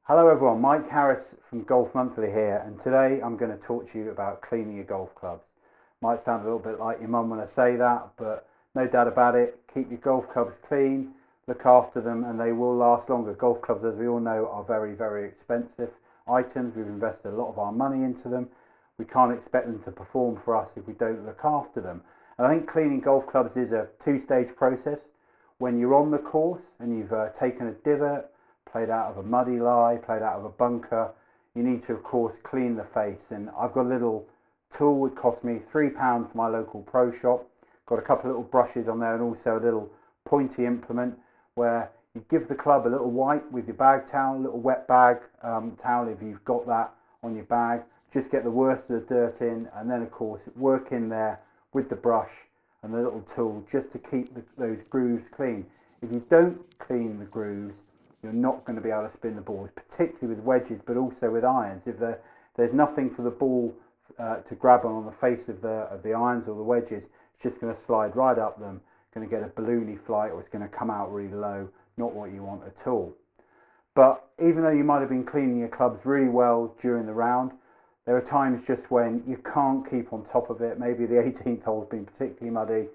Hello everyone, Mike Harris from Golf Monthly here, and today I'm going to talk to you about cleaning your golf clubs. Might sound a little bit like your mum when I say that, but no doubt about it, keep your golf clubs clean, look after them, and they will last longer. Golf clubs, as we all know, are very, very expensive items. We've invested a lot of our money into them. We can't expect them to perform for us if we don't look after them. And I think cleaning golf clubs is a two-stage process. When you're on the course and you've taken a divot, played out of a muddy lie, played out of a bunker, you need to of course clean the face. And I've got a little tool. It cost me £3 from my local pro shop. Got a couple of little brushes on there and also a little pointy implement where you give the club a little wipe with your bag towel, a little wet bag towel if you've got that on your bag. Just get the worst of the dirt in, and then of course work in there with the brush and the little tool just to keep those grooves clean. If you don't clean the grooves, you're not going to be able to spin the balls, particularly with wedges, but also with irons. If there's nothing for the ball to grab on the face of the irons or the wedges, it's just going to slide right up them, going to get a balloony flight, or it's going to come out really low, not what you want at all. But even though you might have been cleaning your clubs really well during the round, there are times just when you can't keep on top of it. Maybe the 18th hole's been particularly muddy,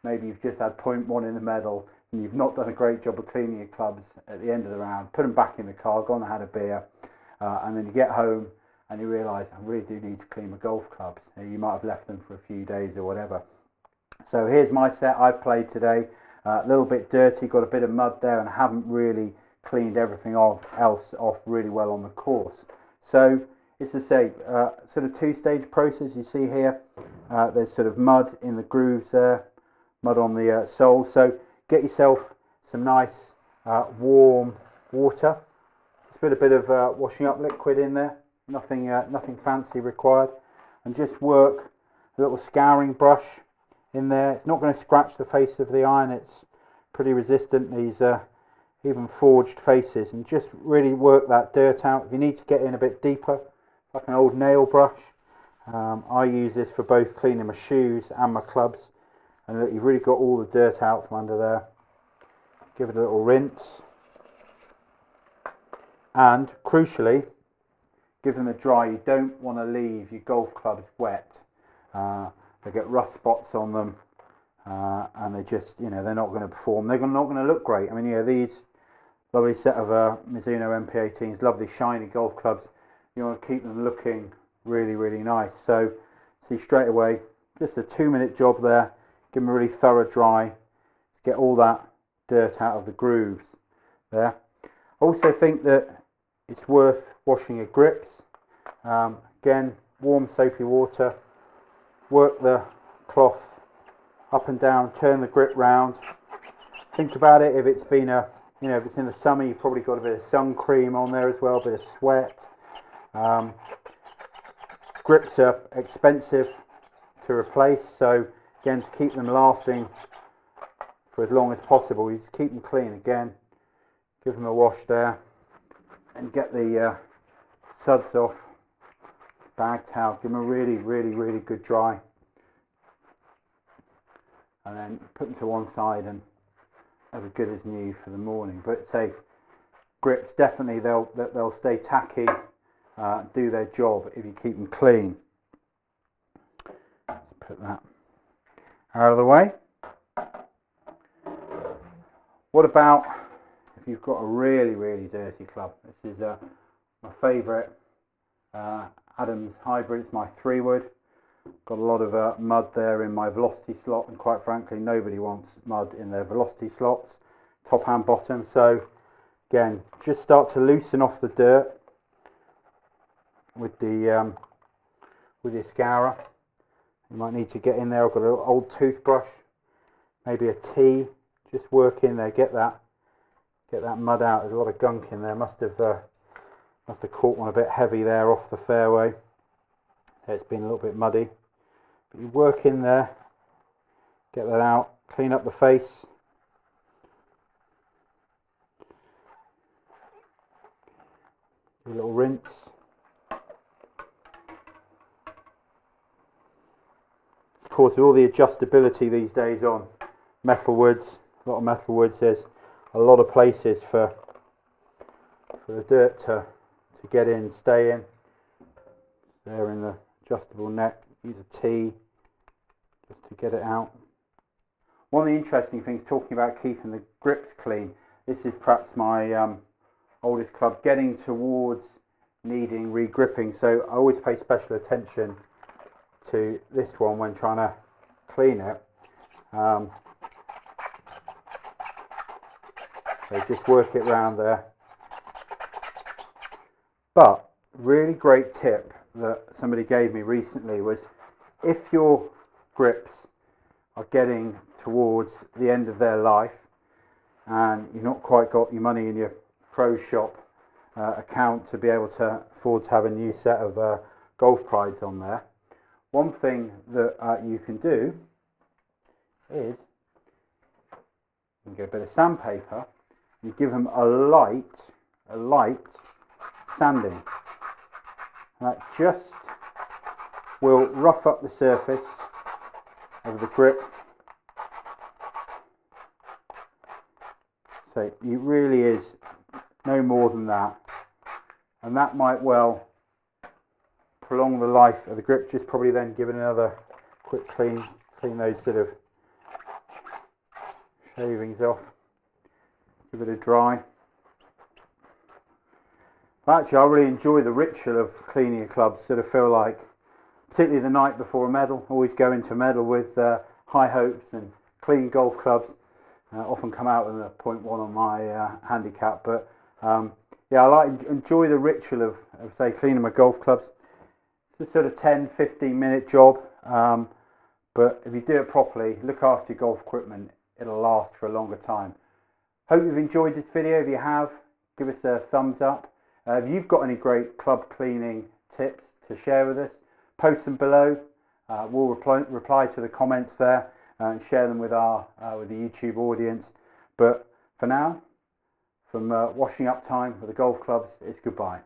maybe you've just had 0.1 in the medal, and you've not done a great job of cleaning your clubs at the end of the round. Put them back in the car, gone and had a beer, and then you get home and you realise, I really do need to clean my golf clubs. You might have left them for a few days or whatever. So here's my set I've played today. A little bit dirty, got a bit of mud there, and I haven't really cleaned everything else off really well on the course. So it's the same sort of two-stage process. You see here, there's sort of mud in the grooves there, mud on the soles. So get yourself some nice warm water. Just put a bit of washing up liquid in there. Nothing fancy required. And just work a little scouring brush in there. It's not going to scratch the face of the iron. It's pretty resistant, these even forged faces. And just really work that dirt out. If you need to get in a bit deeper, like an old nail brush. I use this for both cleaning my shoes and my clubs. And look, you've really got all the dirt out from under there. Give it a little rinse. And crucially, give them a dry. You don't want to leave your golf clubs wet. They get rust spots on them, and they just, they're not going to perform. They're not going to look great. I mean, these lovely set of Mizuno MP18s, lovely shiny golf clubs. You want to keep them looking really, really nice. So, see straight away, just a 2-minute job there. Give them a really thorough dry. Get all that dirt out of the grooves there. I also think that it's worth washing your grips. Again, warm soapy water. Work the cloth up and down. Turn the grip round. Think about it. If it's been if it's in the summer, you've probably got a bit of sun cream on there as well, a bit of sweat. Grips are expensive to replace, so again, to keep them lasting for as long as possible, you just keep them clean. Again, give them a wash there and get the suds off. Bag towel, give them a really, really, really good dry, and then put them to one side and they're as good as new for the morning. But say grips, definitely they'll stay tacky, do their job if you keep them clean. Let's put that out of the way. What about if you've got a really, really dirty club? This is my favourite Adams Hybrid. It's my 3-wood. Got a lot of mud there in my velocity slot, and quite frankly, nobody wants mud in their velocity slots, top and bottom. So again, just start to loosen off the dirt with the with your scourer. You might need to get in there. I've got an old toothbrush, maybe a tea. Just work in there, get that mud out. There's a lot of gunk in there. Must have caught one a bit heavy there off the fairway. It's been a little bit muddy. But you work in there, get that out, clean up the face. Do a little rinse. Of course, with all the adjustability these days on metal woods, a lot of metal woods, there's a lot of places for the dirt to to get in, stay in. They're in the adjustable neck. Use a T just to get it out. One of the interesting things, talking about keeping the grips clean, this is perhaps my oldest club getting towards needing re-gripping, so I always pay special attention to this one when trying to clean it. So just work it around there. But really great tip that somebody gave me recently was, if your grips are getting towards the end of their life and you've not quite got your money in your pro shop account to be able to afford to have a new set of golf prides on there, one thing that you can do is you can get a bit of sandpaper, you give them a light sanding. That just will rough up the surface of the grip. So it really is no more than that, and that might well prolong the life of the grip. Just probably then give it another quick clean those sort of shavings off, give it a dry. But actually, I really enjoy the ritual of cleaning your clubs. Sort of feel like, particularly the night before a medal, always go into a medal with high hopes and clean golf clubs. Often come out with a 0.1 on my handicap, but yeah, I enjoy the ritual of say cleaning my golf clubs. It's a sort of 10-15 minute job, but if you do it properly, look after your golf equipment, it'll last for a longer time. Hope you've enjoyed this video. If you have, give us a thumbs up. If you've got any great club cleaning tips to share with us, post them below. We'll reply to the comments there and share them with the YouTube audience. But for now, from washing up time with the golf clubs, it's goodbye.